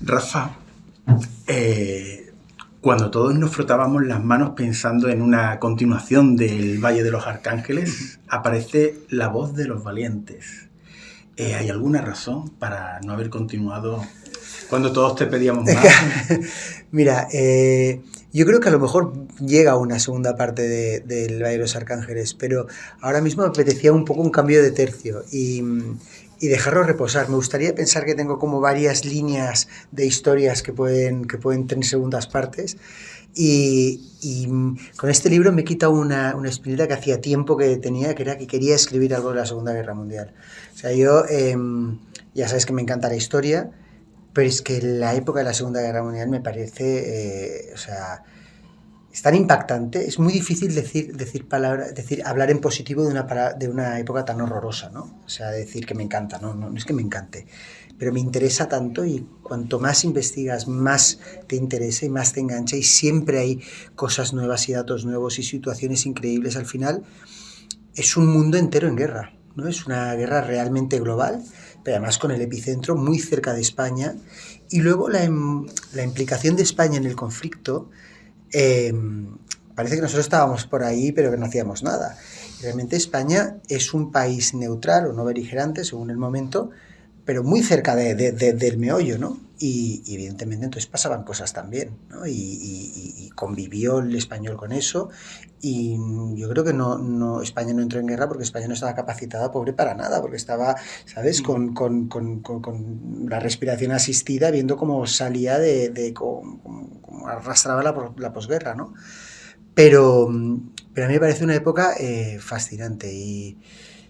Rafa, cuando todos nos frotábamos las manos pensando en una continuación del Valle de los Arcángeles, aparece la voz de los valientes. ¿Hay alguna razón para no haber continuado cuando todos te pedíamos más? Mira, yo creo que a lo mejor llega una segunda parte del Valle de los Arcángeles, pero ahora mismo me apetecía un poco un cambio de tercio y dejarlo reposar. Me gustaría pensar que tengo como varias líneas de historias que pueden tener segundas partes. Y con este libro me he quitado una espinita que hacía tiempo que tenía, que era que quería escribir algo de la Segunda Guerra Mundial. O sea, yo ya sabes que me encanta la historia, pero es que la época de la Segunda Guerra Mundial me parece, o sea, es tan impactante, es muy difícil hablar en positivo de una época tan horrorosa, ¿no? O sea, decir que me encanta, no es que me encante, pero me interesa tanto y cuanto más investigas, más te interesa y más te engancha y siempre hay cosas nuevas y datos nuevos y situaciones increíbles. Al final es un mundo entero en guerra, ¿no? Es una guerra realmente global, pero además con el epicentro muy cerca de España y luego la implicación de España en el conflicto. Parece que nosotros estábamos por ahí pero que no hacíamos nada. Realmente España es un país neutral o no beligerante según el momento, pero muy cerca del meollo, ¿no? Y evidentemente entonces pasaban cosas también, ¿no? Y convivió el español con eso y yo creo que España no entró en guerra porque España no estaba capacitada, pobre, para nada, porque estaba, ¿sabes?, con la respiración asistida, viendo cómo salía cómo arrastraba la posguerra, ¿no? Pero a mí me parece una época fascinante y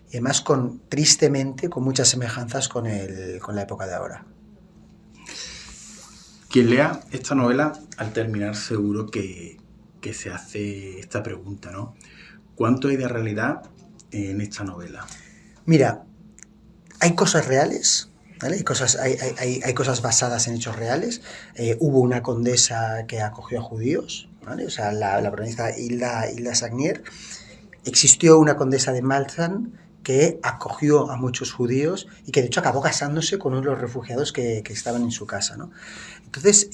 además tristemente con muchas semejanzas con la época de ahora. Quien lea esta novela, al terminar seguro que se hace esta pregunta, ¿no? ¿Cuánto hay de realidad en esta novela? Mira, hay cosas reales, ¿vale? Hay cosas basadas en hechos reales. Hubo una condesa que acogió a judíos, ¿vale? O sea, la protagonista Hilda Sagnier. Existió una condesa de Malzahn que acogió a muchos judíos y que de hecho acabó casándose con uno de los refugiados que estaban en su casa, ¿no? Entonces,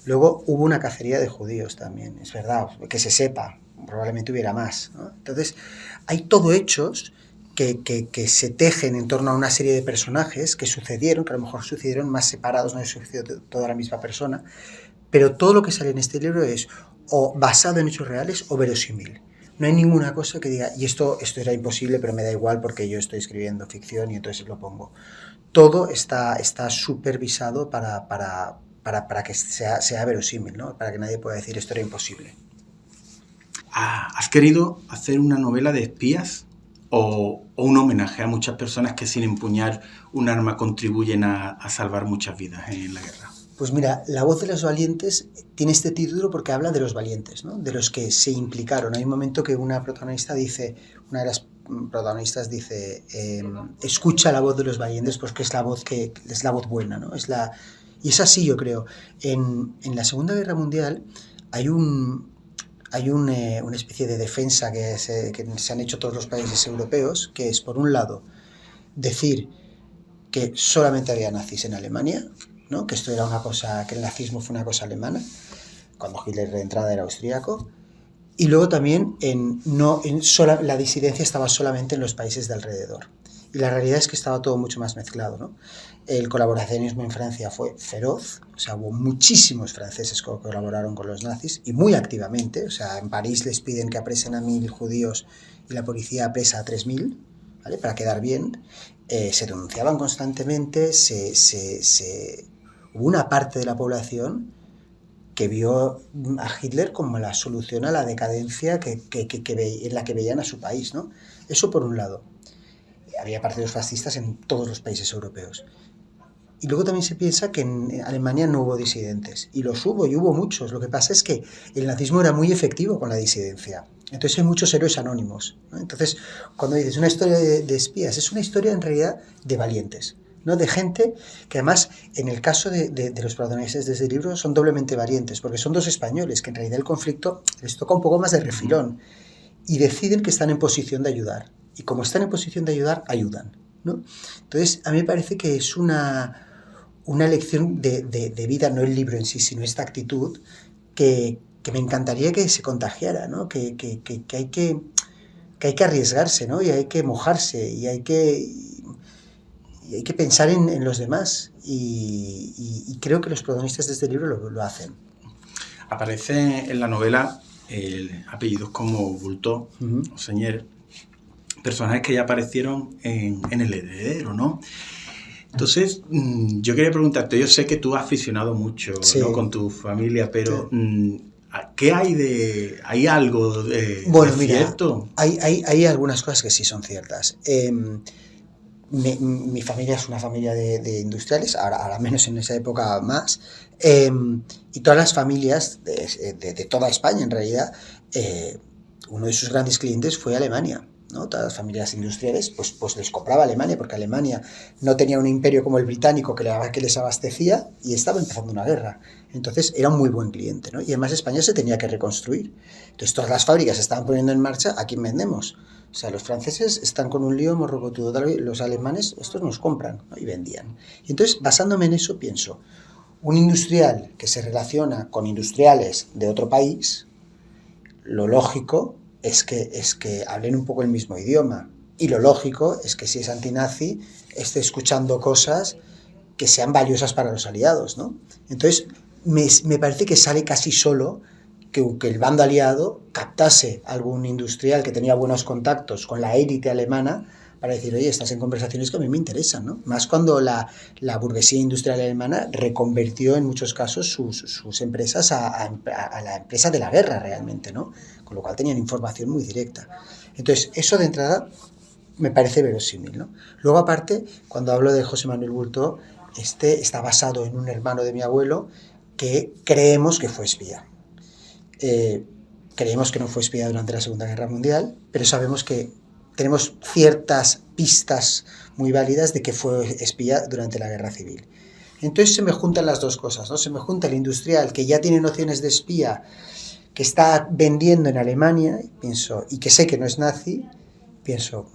luego hubo una cacería de judíos también, es verdad, que se sepa, probablemente hubiera más, ¿no? Entonces, hay todo hechos que se tejen en torno a una serie de personajes que sucedieron, que a lo mejor sucedieron más separados, no sucedió toda la misma persona, pero todo lo que sale en este libro es o basado en hechos reales o verosímil. No hay ninguna cosa que diga, y esto era imposible, pero me da igual porque yo estoy escribiendo ficción y entonces lo pongo. Todo está supervisado para que sea verosímil, ¿no? Para que nadie pueda decir esto era imposible. ¿Has querido hacer una novela de espías o un homenaje a muchas personas que sin empuñar un arma contribuyen a salvar muchas vidas en la guerra? Pues mira, La voz de los valientes tiene este título porque habla de los valientes, ¿no? De los que se implicaron. Hay un momento que una de las protagonistas dice, escucha la voz de los valientes porque es la voz buena, ¿no? Y es así, yo creo. En la Segunda Guerra Mundial hay una especie de defensa que se han hecho todos los países europeos, que es, por un lado, decir que solamente había nazis en Alemania, ¿no? Que esto era una cosa, que el nazismo fue una cosa alemana, cuando Hitler de entrada era austríaco, y luego también la disidencia estaba solamente en los países de alrededor. Y la realidad es que estaba todo mucho más mezclado, ¿no? El colaboracionismo en Francia fue feroz, o sea, hubo muchísimos franceses que colaboraron con los nazis, y muy activamente, o sea, en París les piden que apresen a 1.000 judíos y la policía apresa a 3.000, ¿vale? Para quedar bien. Se denunciaban constantemente, hubo una parte de la población que vio a Hitler como la solución a la decadencia en la que veían a su país, ¿no? Eso por un lado. Había partidos fascistas en todos los países europeos. Y luego también se piensa que en Alemania no hubo disidentes. Y los hubo, y hubo muchos. Lo que pasa es que el nazismo era muy efectivo con la disidencia. Entonces hay muchos héroes anónimos, ¿no? Entonces, cuando dices una historia de espías, es una historia en realidad de valientes, ¿no? De gente que además, en el caso de los protagonistas de este libro, son doblemente valientes, porque son dos españoles que en realidad el conflicto les toca un poco más de refilón y deciden que están en posición de ayudar. Y como están en posición de ayudar, ayudan, ¿no? Entonces, a mí me parece que es una una lección de vida, no el libro en sí, sino esta actitud que me encantaría que se contagiara, ¿no? Que hay que arriesgarse, ¿no? Y hay que mojarse, y hay que pensar en los demás. Y creo que los protagonistas de este libro lo hacen. Aparece en la novela apellidos como Bultó o Señer, personajes que ya aparecieron en El Heredero, ¿no? Entonces, yo quería preguntarte, yo sé que tú has aficionado mucho, Sí. ¿no? Con tu familia, pero ¿qué hay ¿hay algo de cierto? Hay algunas cosas que sí son ciertas. Mi familia es una familia de industriales, ahora menos en esa época más, y todas las familias de toda España en realidad, uno de sus grandes clientes fue Alemania, ¿no? Todas las familias industriales pues les compraba Alemania, porque Alemania no tenía un imperio como el británico que les abastecía y estaba empezando una guerra. Entonces era un muy buen cliente, ¿no? Y además España se tenía que reconstruir. Entonces todas las fábricas se estaban poniendo en marcha. ¿A quién vendemos? O sea, los franceses están con un lío morrocotudo, los alemanes, estos nos compran, ¿no? Y vendían. Y entonces, basándome en eso, pienso, un industrial que se relaciona con industriales de otro país, lo lógico es que hablen un poco el mismo idioma. Y lo lógico es que si es antinazi, esté escuchando cosas que sean valiosas para los aliados, ¿no? Entonces, me parece que sale casi solo que el bando aliado captase a algún industrial que tenía buenos contactos con la élite alemana para decir, oye, estás en conversaciones que a mí me interesan, ¿no? Más cuando la burguesía industrial alemana reconvirtió en muchos casos sus empresas a la empresa de la guerra realmente, ¿no? Con lo cual tenían información muy directa. Entonces, eso de entrada me parece verosímil, ¿no? Luego, aparte, cuando hablo de José Manuel Bultó, está basado en un hermano de mi abuelo que creemos que fue espía. Creemos que no fue espía durante la Segunda Guerra Mundial, pero sabemos que tenemos ciertas pistas muy válidas de que fue espía durante la Guerra Civil. Entonces se me juntan las dos cosas, ¿no? Se me junta el industrial que ya tiene nociones de espía, que está vendiendo en Alemania, pienso, y que sé que no es nazi, pienso,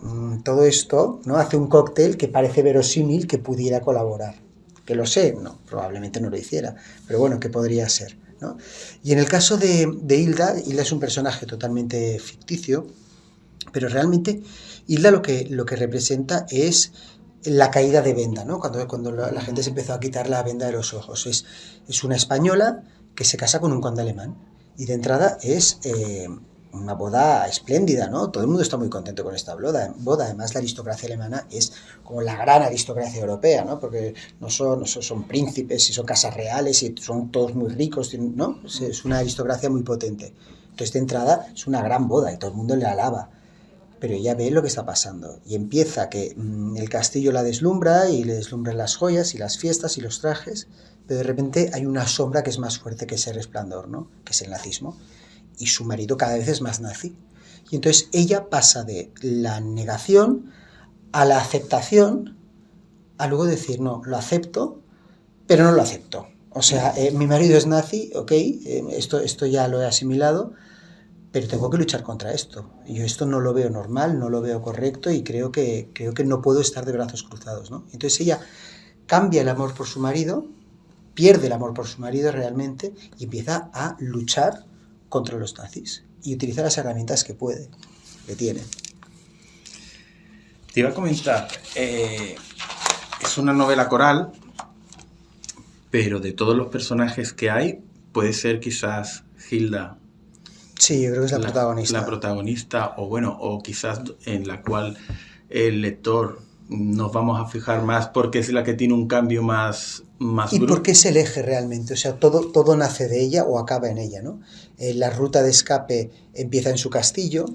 todo esto, ¿no? Hace un cóctel que parece verosímil que pudiera colaborar. Que lo sé, no, probablemente no lo hiciera, pero bueno, que podría ser, ¿no? Y en el caso de Hilda es un personaje totalmente ficticio, pero realmente Hilda lo que representa es la caída de venda, ¿no? Cuando la gente se empezó a quitar la venda de los ojos. Es una española que se casa con un conde alemán y de entrada es una boda espléndida, ¿no? Todo el mundo está muy contento con esta boda. Además, la aristocracia alemana es como la gran aristocracia europea, ¿no? Porque no son príncipes y son casas reales y son todos muy ricos, ¿no? Es una aristocracia muy potente. Entonces, de entrada, es una gran boda y todo el mundo le alaba. Pero ella ve lo que está pasando y empieza que el castillo la deslumbra y le deslumbran las joyas y las fiestas y los trajes, pero de repente hay una sombra que es más fuerte que ese resplandor, ¿no? Que es el nazismo. Y su marido cada vez es más nazi. Y entonces ella pasa de la negación a la aceptación, a luego decir, no, lo acepto, pero no lo acepto. O sea, mi marido es nazi, ok, esto ya lo he asimilado, pero tengo que luchar contra esto. Yo esto no lo veo normal, no lo veo correcto y creo que no puedo estar de brazos cruzados, ¿no? Entonces ella cambia el amor por su marido, pierde el amor por su marido realmente y empieza a luchar contra los nazis y utiliza las herramientas que puede, que tiene. Te iba a comentar, es una novela coral, pero de todos los personajes que hay, puede ser quizás Hilda. Sí, yo creo que es la protagonista. La protagonista, o quizás en la cual el lector nos vamos a fijar más porque es la que tiene un cambio más ¿Y por qué es el eje realmente? O sea, todo nace de ella o acaba en ella, ¿no? La ruta de escape empieza en su castillo,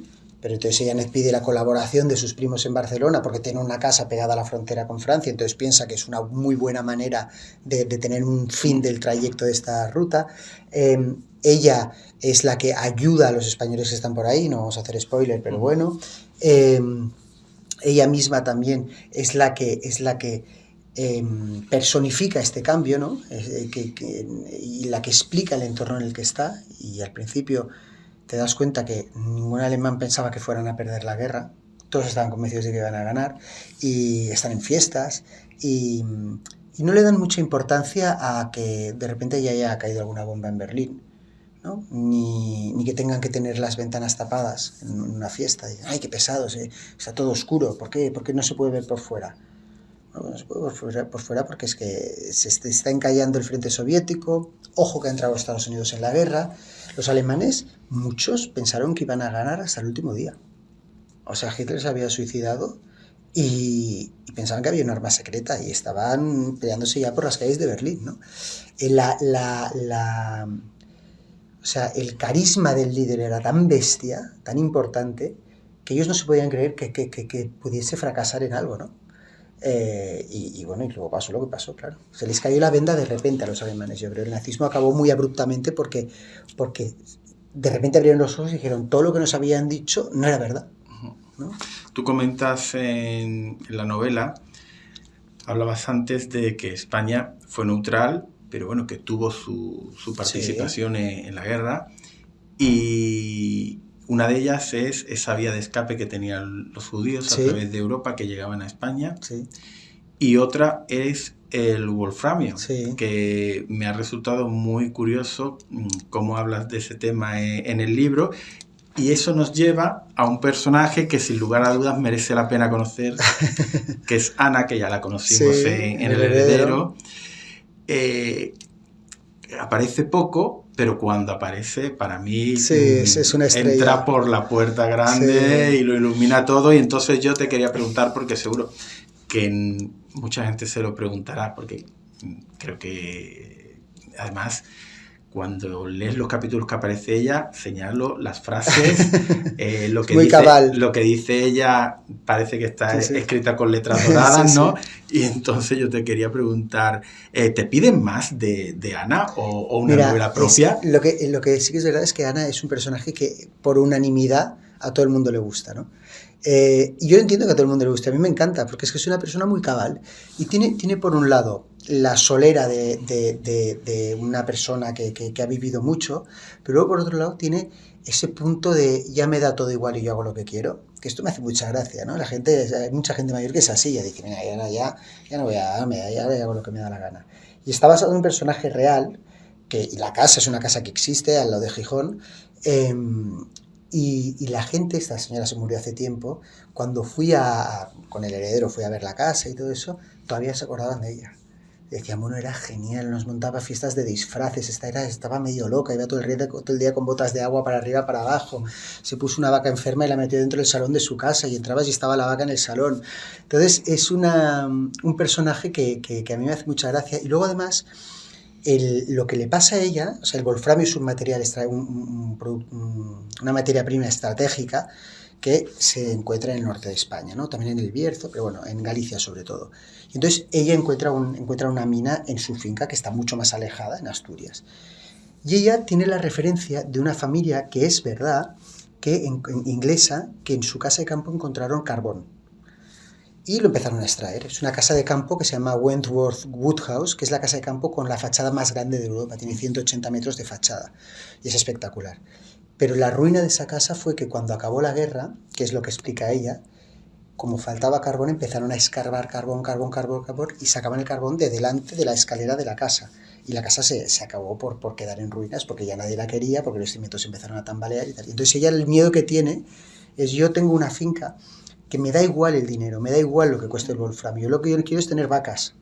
pero entonces ella pide la colaboración de sus primos en Barcelona porque tiene una casa pegada a la frontera con Francia, entonces piensa que es una muy buena manera de tener un fin del trayecto de esta ruta. Ella es la que ayuda a los españoles que están por ahí, no vamos a hacer spoiler, pero bueno. Ella misma también es la que personifica este cambio, ¿no? Y la que explica el entorno en el que está, y al principio te das cuenta que ningún alemán pensaba que fueran a perder la guerra, todos estaban convencidos de que iban a ganar, y están en fiestas, y y no le dan mucha importancia a que de repente ya haya caído alguna bomba en Berlín, ¿no? Ni que tengan que tener las ventanas tapadas en una fiesta. Dicen, ¡ay, qué pesados! Está todo oscuro. ¿Por qué? ¿Por qué no se puede ver por fuera? No se puede ver por fuera porque es que se está encallando el frente soviético. Ojo que ha entrado Estados Unidos en la guerra. Los alemanes, muchos pensaron que iban a ganar hasta el último día. O sea, Hitler se había suicidado y pensaban que había un arma secreta y estaban peleándose ya por las calles de Berlín, ¿no? O sea, el carisma del líder era tan bestia, tan importante, que ellos no se podían creer que pudiese fracasar en algo, ¿no? Bueno, y luego pasó lo que pasó, claro. Se les cayó la venda de repente a los alemanes. Yo creo que el nazismo acabó muy abruptamente porque de repente abrieron los ojos y dijeron todo lo que nos habían dicho no era verdad, ¿no? Tú comentas en la novela, hablabas antes de que España fue neutral, pero bueno, que tuvo su participación en la guerra, y una de ellas es esa vía de escape que tenían los judíos a través de Europa que llegaban a España, y otra es el wolframio, que me ha resultado muy curioso cómo hablas de ese tema en el libro. Y eso nos lleva a un personaje que sin lugar a dudas merece la pena conocer, que es Ana, que ya la conocimos en El Heredero. Aparece poco, pero cuando aparece, para mí, es una estrella. Entra por la puerta grande y lo ilumina todo. Y entonces yo te quería preguntar, porque seguro que mucha gente se lo preguntará, porque creo que además, cuando lees los capítulos que aparece ella, señalo las frases, lo que dice ella parece que está escrita con letras doradas, ¿no? Y entonces yo te quería preguntar, ¿te piden más de Ana o una novela propia? Lo que sí que es verdad es que Ana es un personaje que por unanimidad a todo el mundo le gusta, ¿no? Y yo entiendo que a todo el mundo le guste, a mí me encanta, porque es que es una persona muy cabal y tiene por un lado la solera de una persona que ha vivido mucho, pero luego por otro lado tiene ese punto de ya me da todo igual y yo hago lo que quiero, que esto me hace mucha gracia, ¿no? Hay mucha gente mayor que es así, ya dice, mira, ya no voy a darme, ya hago lo que me da la gana. Y está basado en un personaje real, y la casa es una casa que existe al lado de Gijón, y la gente, esta señora se murió hace tiempo, cuando con El Heredero fui a ver la casa y todo eso, todavía se acordaban de ella. Decían, bueno, era genial, nos montaba fiestas de disfraces, estaba medio loca, iba todo el día con botas de agua para arriba, para abajo, se puso una vaca enferma y la metió dentro del salón de su casa y entrabas y estaba la vaca en el salón. Entonces es un personaje que a mí me hace mucha gracia. Y luego además, lo que le pasa a ella, o sea, el wolframio es un material, una materia prima estratégica que se encuentra en el norte de España, ¿no? También en el Bierzo, pero bueno, en Galicia sobre todo. Y entonces ella encuentra una mina en su finca que está mucho más alejada, en Asturias. Y ella tiene la referencia de una familia que es verdad, inglesa, que en su casa de campo encontraron carbón. Y lo empezaron a extraer. Es una casa de campo que se llama Wentworth Woodhouse, que es la casa de campo con la fachada más grande de Europa. Tiene 180 metros de fachada y es espectacular. Pero la ruina de esa casa fue que cuando acabó la guerra, que es lo que explica ella, como faltaba carbón, empezaron a escarbar carbón y sacaban el carbón de delante de la escalera de la casa. Y la casa se acabó por quedar en ruinas, porque ya nadie la quería, porque los cimientos empezaron a tambalear y tal. Entonces ella, el miedo que tiene es: yo tengo una finca que me da igual el dinero, me da igual lo que cueste el wolframio. Yo lo que yo quiero es tener vacas.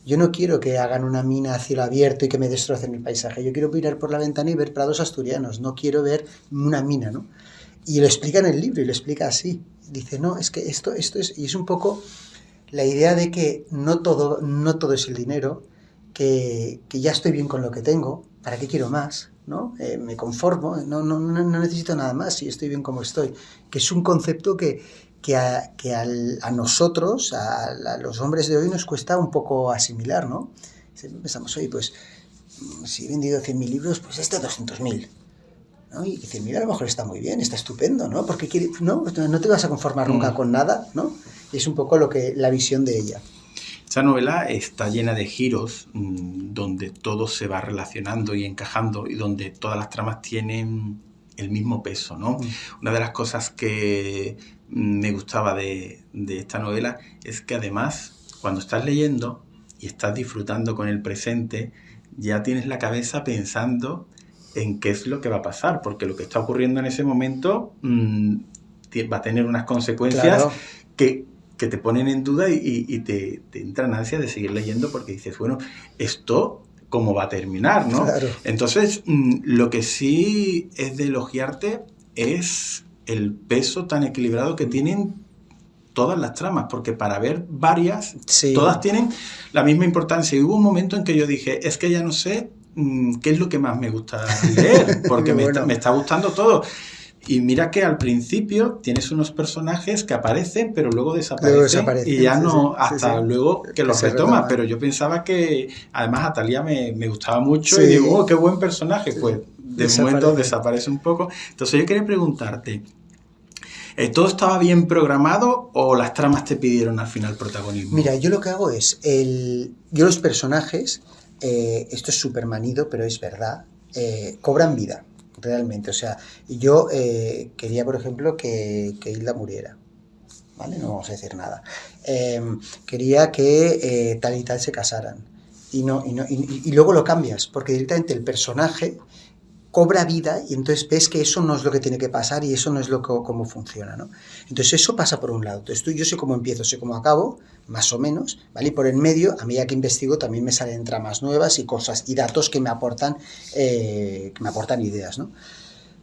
Yo no quiero que hagan una mina a cielo abierto y que me destrocen el paisaje. Yo quiero mirar por la ventana y ver prados asturianos. No quiero ver una mina, ¿no? Y lo explica en el libro, y lo explica así. Dice, no, es que esto es... Y es un poco la idea de que no todo es el dinero, que ya estoy bien con lo que tengo, ¿para qué quiero más? ¿No? Me conformo, no necesito nada más y estoy bien como estoy. Que es un concepto que a nosotros, a los hombres de hoy, nos cuesta un poco asimilar, ¿no? Siempre pensamos, oye, pues si he vendido 100.000 libros, pues 200.000. ¿No? Y 100.000 a lo mejor está muy bien, está estupendo, ¿no? Porque no te vas a conformar nunca con nada, ¿no? Y es un poco la visión de ella. Esta novela está llena de giros donde todo se va relacionando y encajando y donde todas las tramas tienen el mismo peso, ¿no? Una de las cosas que me gustaba de esta novela es que además, cuando estás leyendo, y estás disfrutando con el presente, ya tienes la cabeza pensando en qué es lo que va a pasar, porque lo que está ocurriendo en ese momento va a tener unas consecuencias Claro. que te ponen en duda y te entran ansias de seguir leyendo porque dices, bueno, esto cómo va a terminar, ¿no? Claro. Entonces, lo que sí es de elogiarte es el peso tan equilibrado que tienen todas las tramas, porque para ver varias, Sí. todas tienen la misma importancia. Y hubo un momento en que yo dije, es que ya no sé qué es lo que más me gusta leer, porque Bueno. me está gustando todo. Y mira que al principio tienes unos personajes que aparecen, pero luego desaparecen y ya no, hasta luego que los retomas. Pero yo pensaba que, además, Atalia me gustaba mucho y digo, oh, qué buen personaje. Pues de momento desaparece un poco. Entonces yo quería preguntarte, ¿todo estaba bien programado o las tramas te pidieron al final protagonismo? Mira, yo lo que hago es, yo los personajes, esto es súper manido, pero es verdad, cobran vida. Realmente, o sea, yo quería, por ejemplo, que Hilda muriera, ¿vale? No vamos a decir nada. Quería que tal y tal se casaran. Y luego lo cambias, porque directamente el personaje cobra vida y entonces ves que eso no es lo que tiene que pasar y eso no es cómo funciona, ¿no? Entonces eso pasa por un lado. Entonces yo sé cómo empiezo, sé cómo acabo, más o menos, ¿vale? Y por en medio, a medida que investigo, también me salen tramas nuevas y cosas y datos que me aportan ideas, ¿no?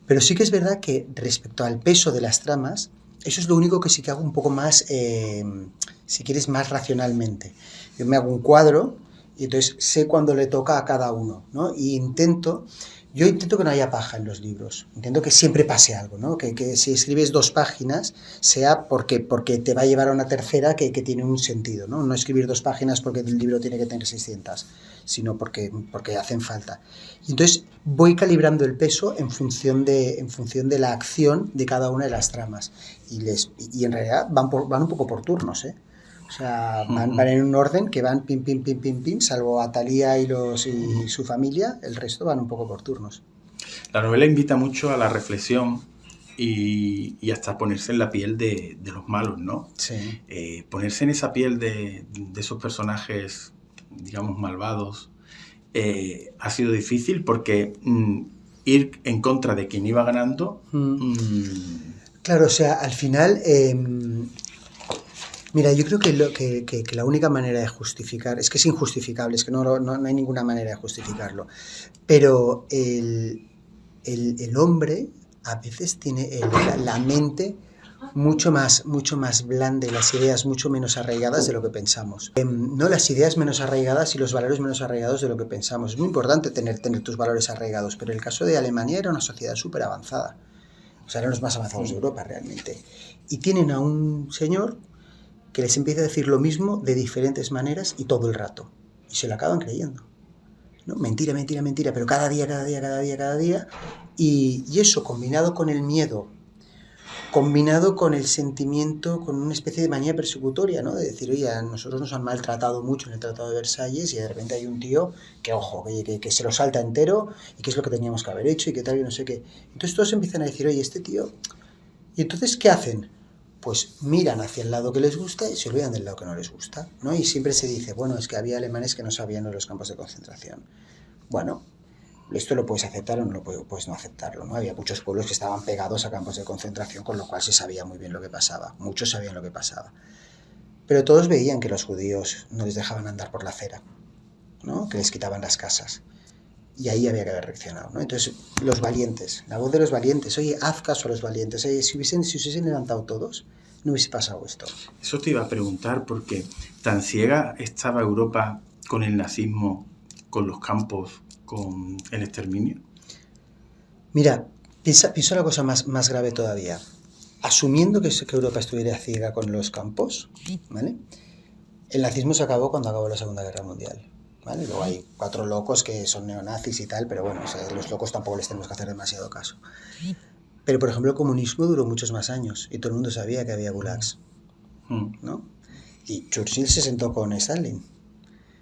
Pero sí que es verdad que respecto al peso de las tramas, eso es lo único que sí que hago un poco más, si quieres, más racionalmente. Yo me hago un cuadro y entonces sé cuándo le toca a cada uno, ¿no? Y yo intento que no haya paja en los libros, intento que siempre pase algo, ¿no? Que si escribes 2 páginas sea porque te va a llevar a una tercera que tiene un sentido, ¿no? No escribir 2 páginas porque el libro tiene que tener 600, sino porque hacen falta. Y entonces voy calibrando el peso en función de la acción de cada una de las tramas. Y en realidad van un poco por turnos, ¿eh? O sea, van en un orden que van pim, pim, pim, pim, pim, salvo a Thalía y su familia, el resto van un poco por turnos. La novela invita mucho a la reflexión y hasta ponerse en la piel de los malos, ¿no? Sí. Ponerse en esa piel de esos personajes, digamos, malvados, ha sido difícil porque ir en contra de quien iba ganando... Claro, o sea, al final... Mira, yo creo que la única manera de justificar, es que es injustificable, es que no hay ninguna manera de justificarlo, pero el hombre a veces tiene la mente mucho más blanda y las ideas mucho menos arraigadas de lo que pensamos. No, las ideas menos arraigadas y los valores menos arraigados de lo que pensamos. Es muy importante tener tus valores arraigados, pero el caso de Alemania era una sociedad súper avanzada. O sea, eran los más avanzados de Europa realmente. Y tienen a un señor que les empieza a decir lo mismo de diferentes maneras y todo el rato. Y se lo acaban creyendo, ¿no? Mentira, mentira, mentira, pero cada día. Y eso combinado con el miedo, combinado con el sentimiento, con una especie de manía persecutoria, ¿no? De decir, oye, a nosotros nos han maltratado mucho en el Tratado de Versalles y de repente hay un tío que, ojo, que se lo salta entero y qué es lo que teníamos que haber hecho y qué tal y no sé qué. Entonces todos empiezan a decir, oye, este tío... ¿Y entonces qué hacen? Pues miran hacia el lado que les gusta y se olvidan del lado que no les gusta, ¿no? Y siempre se dice, bueno, es que había alemanes que no sabían de los campos de concentración. Bueno, esto lo puedes aceptar o no lo puedes no aceptarlo, ¿no? Había muchos pueblos que estaban pegados a campos de concentración, con lo cual se sabía muy bien lo que pasaba. Muchos sabían lo que pasaba. Pero todos veían que los judíos no les dejaban andar por la acera, ¿no? Que les quitaban las casas. Y ahí había que haber reaccionado, ¿no? Entonces, los valientes, la voz de los valientes, oye, haz caso a los valientes, oye, si hubiesen levantado todos, no hubiese pasado esto. Eso te iba a preguntar, porque tan ciega estaba Europa con el nazismo, con los campos, con el exterminio. Mira, piensa la cosa más grave todavía. Asumiendo que Europa estuviera ciega con los campos, ¿vale? El nazismo se acabó cuando acabó la Segunda Guerra Mundial. ¿Vale? Luego hay 4 locos que son neonazis y tal, pero bueno, o sea, los locos tampoco les tenemos que hacer demasiado caso. Pero, por ejemplo, el comunismo duró muchos más años y todo el mundo sabía que había gulags, ¿no? Y Churchill se sentó con Stalin.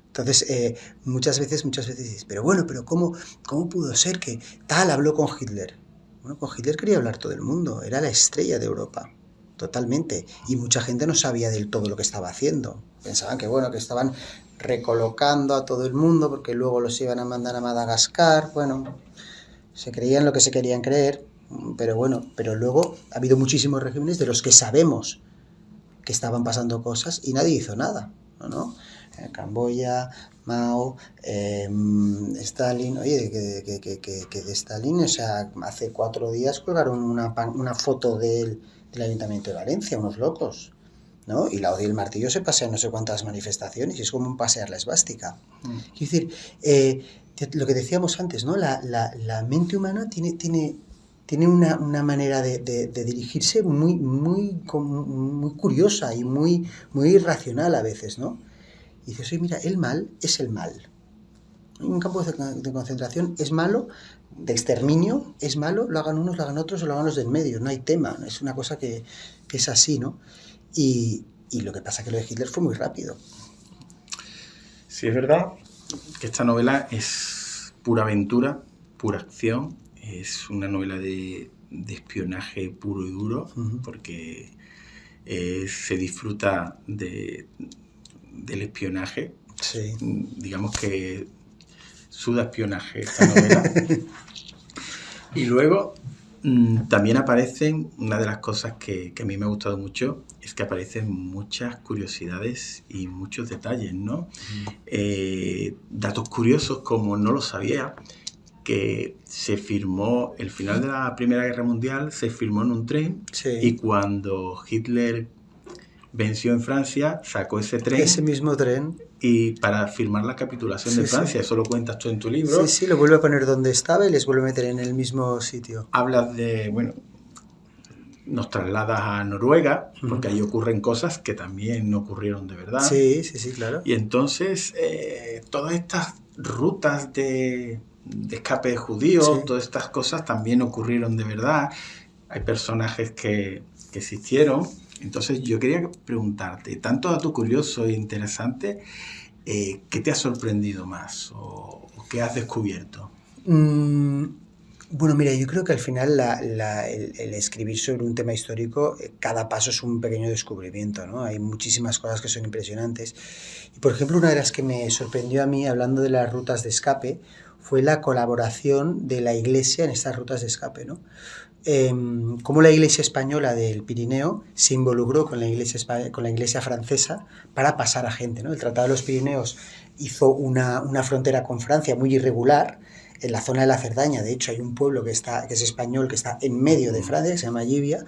Entonces, muchas veces dices, pero ¿cómo pudo ser que tal habló con Hitler? Bueno, con Hitler quería hablar todo el mundo, era la estrella de Europa, totalmente. Y mucha gente no sabía del todo lo que estaba haciendo. Pensaban que, bueno, que estaban recolocando a todo el mundo, porque luego los iban a mandar a Madagascar. Bueno, se creían lo que se querían creer, pero bueno, pero luego ha habido muchísimos regímenes de los que sabemos que estaban pasando cosas y nadie hizo nada, ¿no? Camboya, Mao, Stalin, oye, que de Stalin, o sea, hace 4 días colgaron una foto del Ayuntamiento de Valencia, unos locos, ¿no? Y la Odi y el Martillo se pasea en no sé cuántas manifestaciones y es como un pasear la esvástica. Quiero decir, lo que decíamos antes, ¿no? La mente humana tiene una manera de dirigirse muy curiosa y muy irracional a veces, ¿no? Y dices, oye, mira, el mal es el mal. Un campo de concentración es malo, de exterminio es malo, lo hagan unos, lo hagan otros o lo hagan los del medio, no hay tema, es una cosa que es así, ¿no? Y lo que pasa es que lo de Hitler fue muy rápido. Sí, es verdad que esta novela es pura aventura, pura acción, es una novela de espionaje puro y duro, porque se disfruta del espionaje. Sí. Digamos que suda espionaje esta novela. Y luego también aparecen, una de las cosas que a mí me ha gustado mucho, es que aparecen muchas curiosidades y muchos detalles, ¿no? Datos curiosos, como no lo sabía, que se firmó, el final de la Primera Guerra Mundial se firmó en un tren, Sí. Y cuando Hitler venció en Francia, sacó ese tren. Ese mismo tren. Y para firmar la capitulación de Francia, eso lo cuentas tú en tu libro. Sí, lo vuelve a poner donde estaba y les vuelve a meter en el mismo sitio. Hablas de, bueno, nos trasladas a Noruega, porque ahí ocurren cosas que también no ocurrieron de verdad. Sí, claro. Y entonces, todas estas rutas de escape judío, todas estas cosas también ocurrieron de verdad. Hay personajes que existieron. Entonces yo quería preguntarte, tanto dato curioso e interesante, ¿qué te ha sorprendido más o qué has descubierto? Bueno, mira, yo creo que al final el escribir sobre un tema histórico, cada paso es un pequeño descubrimiento, ¿no? Hay muchísimas cosas que son impresionantes. Y por ejemplo, una de las que me sorprendió a mí, hablando de las rutas de escape, fue la colaboración de la Iglesia en estas rutas de escape, ¿no? Cómo la Iglesia española del Pirineo se involucró con la Iglesia francesa para pasar a gente, ¿no? El Tratado de los Pirineos hizo una frontera con Francia muy irregular en la zona de la Cerdaña. De hecho, hay un pueblo que es español, que está en medio de Francia, que se llama Llivia,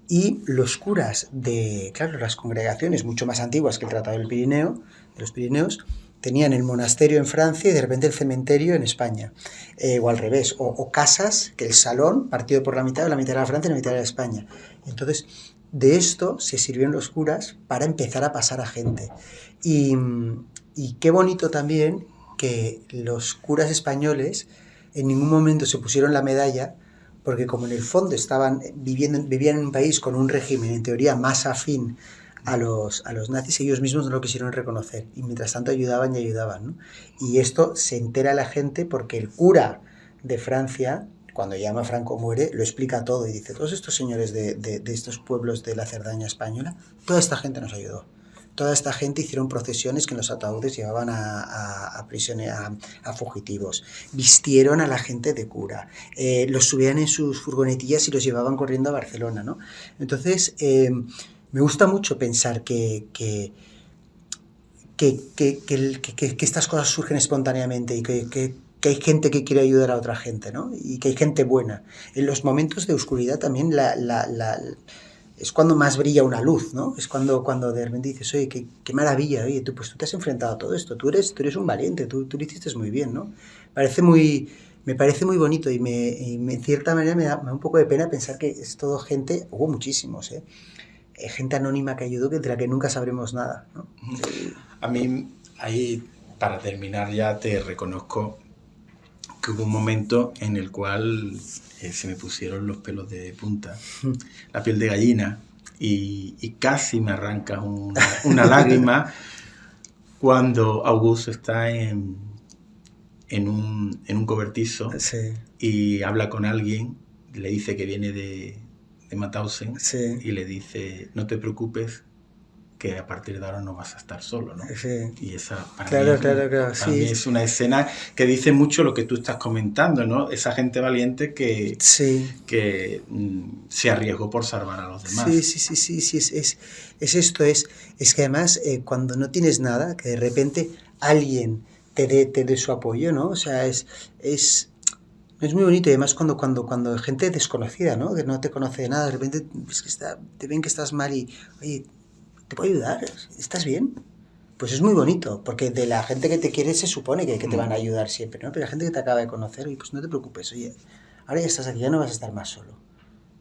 y los curas de, claro, las congregaciones mucho más antiguas que el Tratado del Pirineo, de los Pirineos, tenían el monasterio en Francia y de repente el cementerio en España, o al revés, o casas, que el salón partido por la mitad era Francia y la mitad era España. Entonces, de esto se sirvieron los curas para empezar a pasar a gente. Y qué bonito también que los curas españoles en ningún momento se pusieron la medalla, porque como en el fondo vivían en un país con un régimen en teoría más afín a los nazis, ellos mismos no lo quisieron reconocer y mientras tanto ayudaban, ¿no? Y esto se entera la gente porque el cura de Francia, cuando llama Franco muere, lo explica todo y dice, todos estos señores de estos pueblos de la Cerdaña española, toda esta gente nos ayudó. Toda esta gente hicieron procesiones que en los ataúdes llevaban a fugitivos, vistieron a la gente de cura, los subían en sus furgonetillas y los llevaban corriendo a Barcelona, ¿no? Entonces, me gusta mucho pensar que estas cosas surgen espontáneamente y que hay gente que quiere ayudar a otra gente, ¿no? Y que hay gente buena. En los momentos de oscuridad también es cuando más brilla una luz, ¿no? Es cuando de repente dices, oye, qué maravilla, oye, tú te has enfrentado a todo esto, tú eres un valiente, tú lo hiciste muy bien, ¿no? Me parece muy bonito y en cierta manera me da un poco de pena pensar que es todo gente, hubo muchísimos, gente anónima que ayudó, de la que nunca sabremos nada, ¿no? A mí, ahí, para terminar ya, te reconozco que hubo un momento en el cual se me pusieron los pelos de punta, la piel de gallina, y casi me arranca una lágrima cuando Augusto está en un cobertizo, sí, y habla con alguien, le dice que viene de Mauthausen, sí, y le dice, no te preocupes, que a partir de ahora no vas a estar solo, ¿no? Sí. Y esa para Claro, mí, claro, para mí sí. es una escena que dice mucho lo que tú estás comentando, ¿no? Esa gente valiente Sí. que se arriesgó por salvar a los demás. Sí, es esto, es que además cuando no tienes nada, que de repente alguien te dé su apoyo, ¿no? O sea, es muy bonito y además cuando gente desconocida, ¿no? Que no te conoce de nada, de repente es que te ven que estás mal y, oye, ¿te puedo ayudar? ¿Estás bien? Pues es muy bonito, porque de la gente que te quiere se supone que te van a ayudar siempre, ¿no? Pero la gente que te acaba de conocer, oye, pues no te preocupes, oye, ahora ya estás aquí, ya no vas a estar más solo.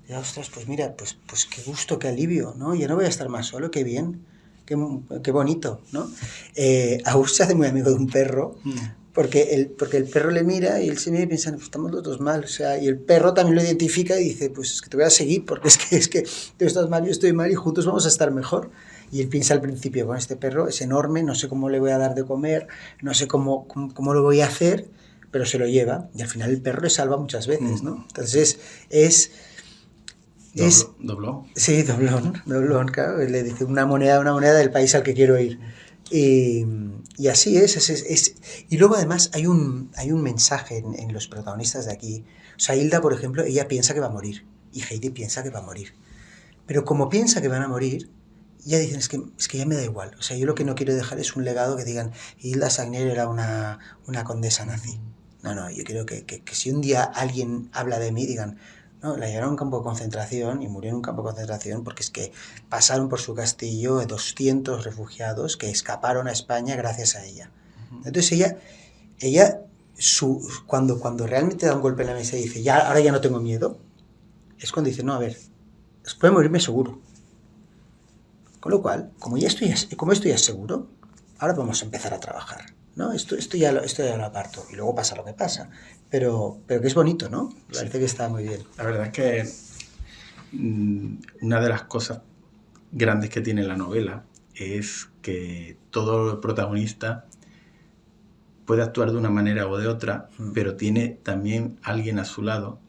Y, ostras, pues mira, pues qué gusto, qué alivio, ¿no? Ya no voy a estar más solo, qué bien, qué bonito, ¿no? Aus se hace muy amigo de un perro, porque el perro le mira y él se mira y piensa, pues estamos los dos mal, o sea, y el perro también lo identifica y dice, pues es que te voy a seguir, porque es que tú estás mal, yo estoy mal y juntos vamos a estar mejor. Y él piensa al principio, bueno, este perro es enorme, no sé cómo le voy a dar de comer, no sé cómo lo voy a hacer, pero se lo lleva y al final el perro le salva muchas veces, ¿no? Entonces es... ¿Doblón? Sí, doblón, claro. Le dice una moneda del país al que quiero ir. Y así es. Y luego además hay un mensaje en los protagonistas de aquí. O sea, Hilda, por ejemplo, ella piensa que va a morir. Y Heidi piensa que va a morir. Pero como piensa que van a morir, ya dicen, es que ya me da igual. O sea, yo lo que no quiero dejar es un legado que digan, Hilda Sagnier era una condesa nazi. No, yo quiero que si un día alguien habla de mí, digan, no, la llevaron a un campo de concentración y murió en un campo de concentración porque es que pasaron por su castillo 200 refugiados que escaparon a España gracias a ella. Entonces ella cuando realmente da un golpe en la mesa y dice, ya, ahora ya no tengo miedo, es cuando dice, no, a ver, después de morirme seguro. Con lo cual, como esto ya es seguro, ahora vamos a empezar a trabajar, ¿no? Esto ya lo aparto y luego pasa lo que pasa. Pero que es bonito, ¿no? Parece que está muy bien. La verdad es que una de las cosas grandes que tiene la novela es que todo protagonista puede actuar de una manera o de otra, pero tiene también alguien a su lado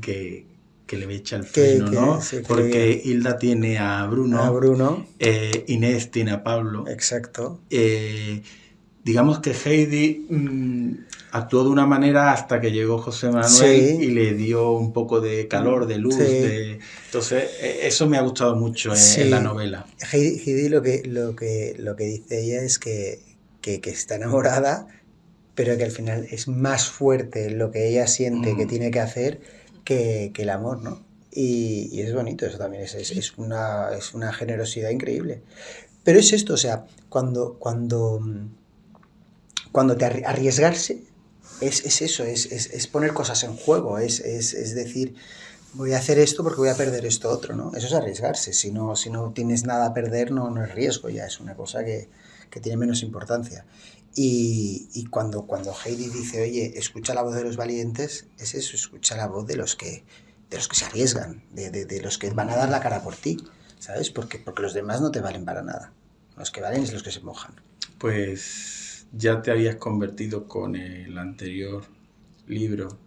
que le echa el freno, ¿no? Sí, porque Hilda tiene a Bruno, Inés tiene a Pablo. Exacto. Digamos que Heidi actuó de una manera hasta que llegó José Manuel y le dio un poco de calor, de luz. Entonces, eso me ha gustado mucho en la novela. Heidi lo que dice ella es que está enamorada, pero que al final es más fuerte lo que ella siente que tiene que hacer que el amor, ¿no? Y es bonito, eso también es una generosidad increíble. Pero es esto, o sea, cuando te arriesgarse, es eso, es poner cosas en juego, es decir, voy a hacer esto porque voy a perder esto otro, ¿no? Eso es arriesgarse, si no tienes nada a perder, no es riesgo, ya es una cosa que tiene menos importancia. Y cuando Heidi dice, oye, escucha la voz de los valientes, es eso, escucha la voz de los que se arriesgan, de los que van a dar la cara por ti, ¿sabes? Porque los demás no te valen para nada. Los que valen es los que se mojan. Pues ya te habías convertido con el anterior libro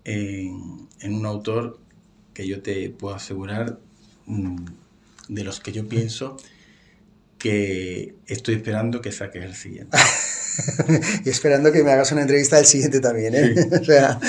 en un autor que yo te puedo asegurar, de los que yo pienso que estoy esperando que saques el siguiente. Y esperando que me hagas una entrevista del siguiente también, ¿eh? Sí. O sea,